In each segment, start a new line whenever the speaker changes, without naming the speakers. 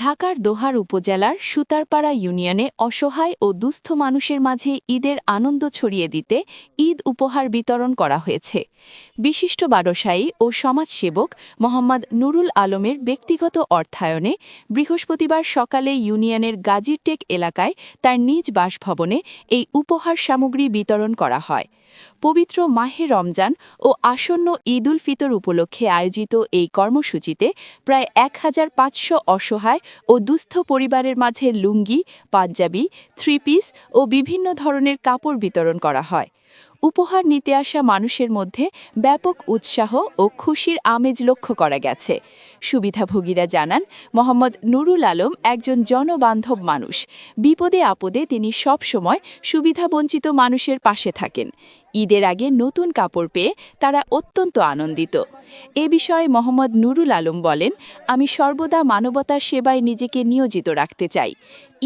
ঢাকার দোহার উপজেলার সুতারপাড়া ইউনিয়নে অসহায় ও দুস্থ মানুষের মাঝে ঈদের আনন্দ ছড়িয়ে দিতে ঈদ উপহার বিতরণ করা হয়েছে। বিশিষ্ট ব্যবসায়ী ও সমাজসেবক মোহাম্মদ নুরুল আলমের ব্যক্তিগত অর্থায়নে বৃহস্পতিবার সকালে ইউনিয়নের গাজীরটেক এলাকায় তার নিজ বাসভবনে এই উপহার সামগ্রী বিতরণ করা হয়। পবিত্র মাহে রমজান ও আসন্ন ঈদ উল ফিতর উপলক্ষে আয়োজিত এই কর্মসূচিতে প্রায় ১৫০০ অসহায় ও দুস্থ পরিবারের মাঝে লুঙ্গি, পাঞ্জাবি, থ্রি পিস ও বিভিন্ন ধরনের কাপড় বিতরণ করা হয়। উপহার নিতে আসা মানুষের মধ্যে ব্যাপক উৎসাহ ও খুশির আমেজ লক্ষ্য করা গেছে। সুবিধাভোগীরা জানান, মোহাম্মদ নুরুল আলম একজন জনবান্ধব মানুষ। বিপদে আপদে তিনি সব সময় সুবিধাবঞ্চিত মানুষের পাশে থাকেন। ঈদের আগে নতুন কাপড় পেয়ে তারা অত্যন্ত আনন্দিত। এ বিষয়ে মোহাম্মদ নুরুল আলম বলেন, আমি সর্বদা মানবতার সেবায় নিজেকে নিয়োজিত রাখতে চাই।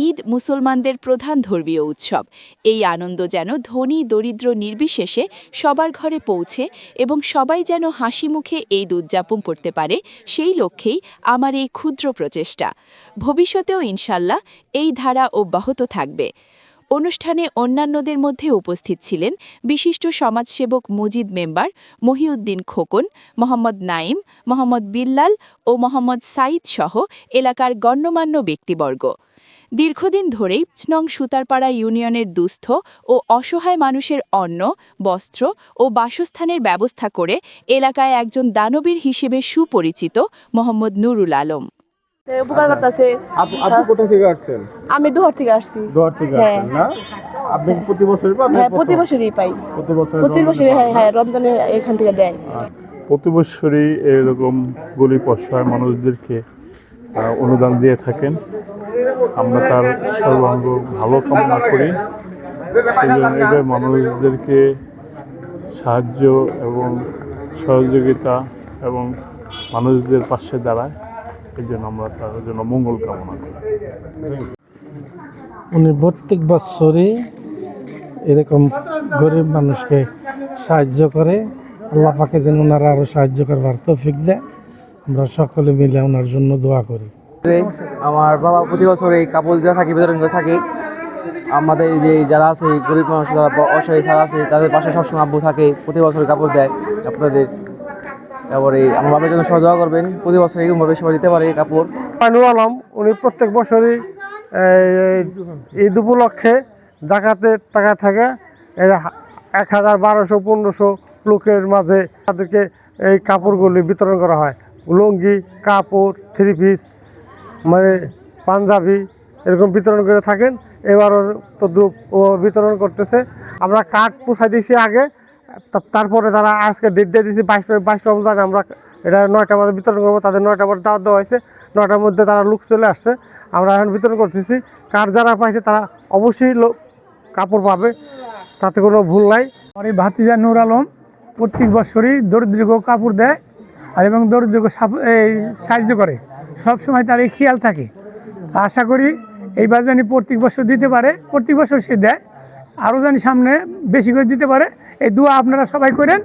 ঈদ মুসলমানদের প্রধান ধর্মীয় উৎসব। এই আনন্দ যেন ধনী দরিদ্র নির্বিশেষে সবার ঘরে পৌঁছে এবং সবাই যেন হাসি মুখে এই উদযাপন করতে পারে, সেই লক্ষ্যেই আমার এই ক্ষুদ্র প্রচেষ্টা। ভবিষ্যতেও ইনশাল্লাহ এই ধারা অব্যাহত থাকবে। অনুষ্ঠানে অন্যান্যদের মধ্যে উপস্থিত ছিলেন বিশিষ্ট সমাজসেবক মুজিদ মেম্বার, মহিউদ্দিন খোকন, মোহাম্মদ নাইম, মোহাম্মদ বিল্লাল ও মোহাম্মদ সাইদ সহ এলাকার গণ্যমান্য ব্যক্তিবর্গ। দীর্ঘদিন ধরেই নং সুতারপাড়া ইউনিয়নের দুস্থ ও অসহায় মানুষের অন্ন, বস্ত্র ও বাসস্থানের ব্যবস্থা করে এলাকায় একজন দানবীর হিসেবে সুপরিচিত মোহাম্মদ নুরুল আলম।
উপকার করতেছে।
আপনি কোথা থেকে আসছেন?
আমি দোহার থেকে আসছি।
দোহার থেকে আসছেন না? আপনি প্রতি বছরই পান?
হ্যাঁ, প্রতি বছরই পাই। প্রতি বছরই হ্যাঁ, রমজানে এখান থেকে দেয়।
প্রতি বছরই এরকম গরিব অসহায় মানুষদেরকে অনুদান দিয়ে থাকেন। আমরা তার সর্বাঙ্গ ভালো কামনা করি। এবার মানুষদেরকে সাহায্য এবং সহযোগিতা এবং মানুষদের পাশে দাঁড়ায়, এই জন্য আমরা তার জন্য মঙ্গল কামনা করি।
উনি প্রত্যেক বছরই এরকম গরিব মানুষকে সাহায্য করে। আল্লাহ পাকে যেন ওনারা আরও সাহায্য করবার তৌফিক দেয়। আমরা সকলে মিলে ওনার জন্য দোয়া করি।
আমার বাবা প্রতি বছর এই কাপড় দিয়ে থাকি, বিতরণ করে থাকি। আমাদের যে যারা আছে গরিব মানুষ, যারা অসহায় যারা আছে তাদের পাশে সবসময় আব্বু থাকে, প্রতি বছর কাপড় দেয় আপনাদের। তারপরে আমার বাবার জন্য সহযোগিতা করবেন, প্রতি বছর এরকমভাবে সবাই দিতে পারে কাপড়।
নুরুল আলম উনি প্রত্যেক বছরই ঈদ উপলক্ষে জাকাতের টাকা থেকে ১,১২০০-১৫০০ লোকের মাঝে তাদেরকে এই কাপড়গুলি বিতরণ করা হয়। লুঙ্গি, কাপড়, থ্রি পিস, মানে পাঞ্জাবি এরকম বিতরণ করে থাকেন। এবারও তদ্রুপ বিতরণ করতেছে। আমরা কার্ড পৌঁছাই দিয়েছি আগে, তারপরে তারা আজকে ডেট দিয়ে দিয়েছি ২২ রমজান। আমরা এটা ৯টার মধ্যে বিতরণ করবো। তাদের ৯টার মধ্যে দাওয়াত দেওয়া হয়েছে, ৯টার মধ্যে তারা লোক চলে আসছে। আমরা এখন বিতরণ করতেছি। কার্ড যারা পাইছে তারা অবশ্যই কাপড় পাবে, তাতে কোনো ভুল নাই।
আমার এই ভাতিজা নূর আলম প্রত্যেক বছরই দরিদ্রকে কাপড় দেয় আর এবং দরিদ্রকে সাহায্য করে। সবসময় তার এই খেয়াল থাকে। আশা করি এইবার জানি প্রত্যেক বছর দিতে পারে, প্রত্যেক বছর সে দেয়, আরও জানি সামনে বেশি করে দিতে পারে। এই দোয়া আপনারা সবাই করেন।